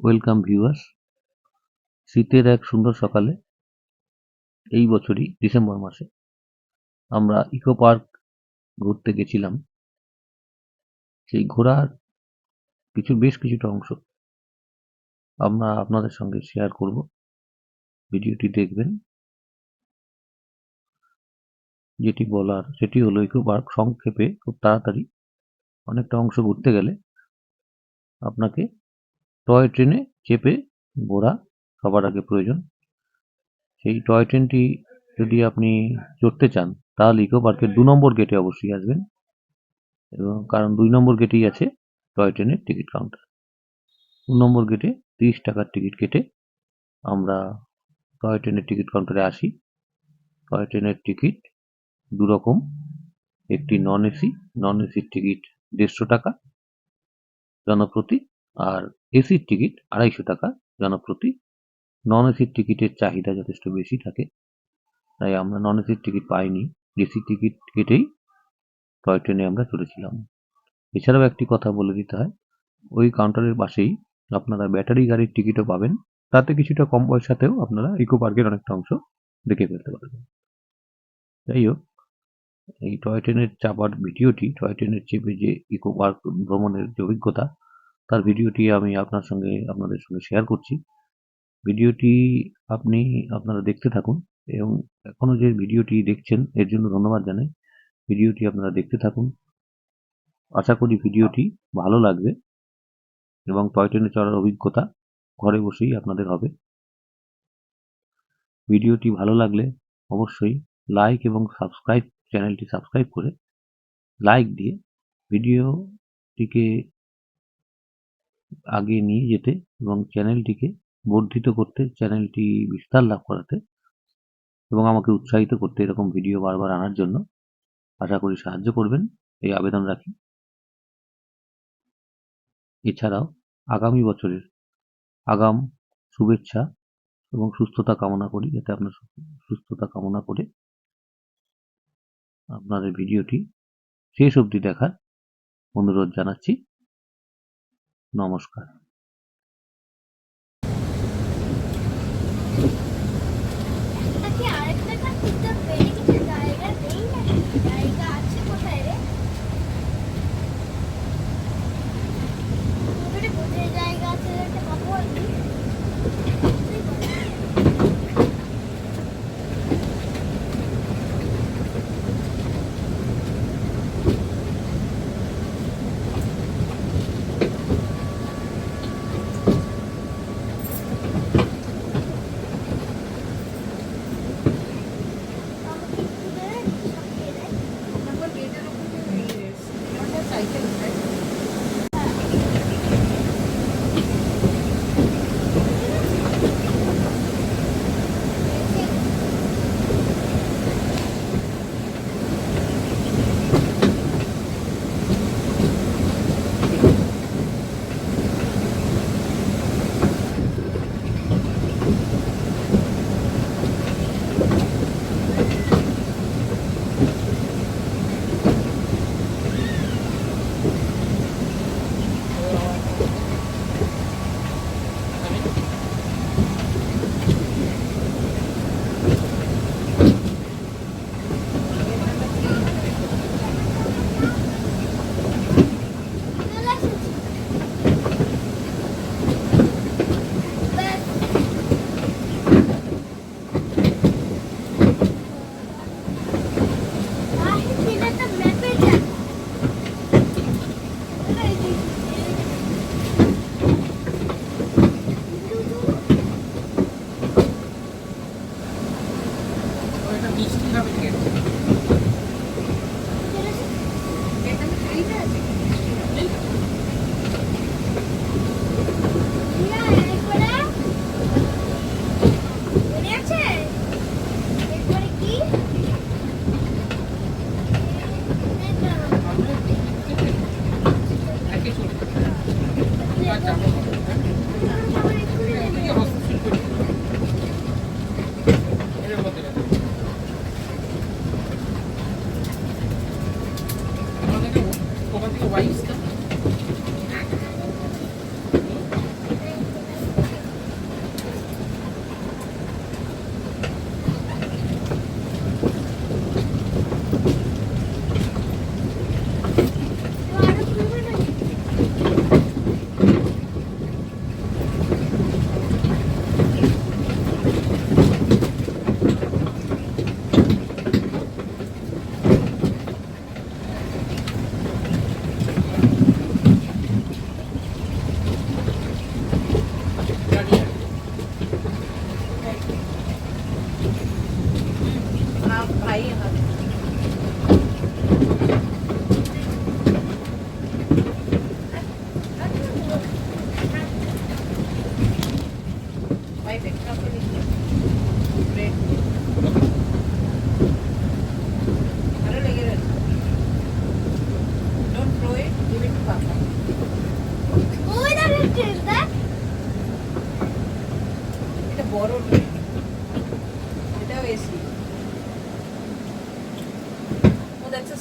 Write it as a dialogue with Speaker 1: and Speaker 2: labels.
Speaker 1: Welcome viewers. শীতের এক সুন্দর সকালে এই বছরই ডিসেম্বর মাসে আমরা ইকো পার্ক ঘুরতে গেছিলাম। সেই ঘোরার বেশ কিছুটা অংশ আমরা আপনাদের সঙ্গে শেয়ার করব। ভিডিওটি দেখবেন। যেটি বলার সেটি হলো, ইকো পার্ক সংক্ষেপে খুব তাড়াতাড়ি অনেকটা অংশ ঘুরতে গেলে আপনাকে টয় ট্রেনে চেপে ঘোরা সবার আগে প্রয়োজন। সেই টয় ট্রেনটি যদি আপনি চড়তে চান তাহলে ইকো পার্কের 2 নম্বর গেটে অবশ্যই আসবেন, এবং কারণ 2 নম্বর গেটেই আছে টয় ট্রেনের টিকিট কাউন্টার। 2 নম্বর গেটে 30 টাকার টিকিট কেটে আমরা টয় ট্রেনের টিকিট কাউন্টারে আসি। টয় ট্রেনের টিকিট দু রকম, একটি নন এসির টিকিট 150 টাকা জনপ্রতি, আর এসির টিকিট 250 টাকা জনপ্রতি। নন এসির টিকিটের চাহিদা যথেষ্ট বেশি থাকে, তাই আমরা নন এসির টিকিট পাইনি, এসি টিকিট কেটেই টয় ট্রেনে আমরা চড়েছিলাম। এছাড়াও একটি কথা বলে দিতে হয়, ওই কাউন্টারের পাশেই আপনারা ব্যাটারি গাড়ির টিকিটও পাবেন। তাতে কিছুটা কম পয়সাতেও আপনারা ইকো পার্কের অনেকটা অংশ দেখে ফেলতে পারবেন। যাই হোক, এই টয় ট্রেনের চাপার ভিডিওটি, টয় ট্রেনের চেপে যে ইকো পার্ক ভ্রমণের যে অভিজ্ঞতা, তার ভিডিওটি আমি আপনাদের সঙ্গে শেয়ার করছি। ভিডিওটি আপনারা দেখতে থাকুন, এবং এখনো যে ভিডিওটি দেখছেন এর জন্য ধন্যবাদ জানাই। ভিডিওটি আপনারা দেখতে থাকুন, আশা করি ভিডিওটি ভালো লাগবে এবং টয় ট্রেনে চড়ার অভিজ্ঞতা ঘরে বসেই আপনাদের হবে। ভিডিওটি ভালো লাগলে অবশ্যই লাইক এবং চ্যানেলটি সাবস্ক্রাইব করে লাইক দিয়ে ভিডিওটিকে আগে নিয়ে যেতে এবং চ্যানেলটিকে বর্ধিত করতে, চ্যানেলটি বিস্তার লাভ করাতে এবং আমাকে উৎসাহিত করতে এরকম ভিডিও বারবার আনার জন্য আশা করি সাহায্য করবেন, এই আবেদন রাখি। এছাড়াও আগামী বছরের আগাম শুভেচ্ছা এবং সুস্থতা কামনা করি, যাতে আপনার সুস্থতা কামনা করে আপনাদের ভিডিওটি শেষ অবধি দেখার অনুরোধ জানাচ্ছি। নমস্কার।
Speaker 2: is that?
Speaker 3: এটা বড় ট্রেন, এটাও এসি। ও দেখছো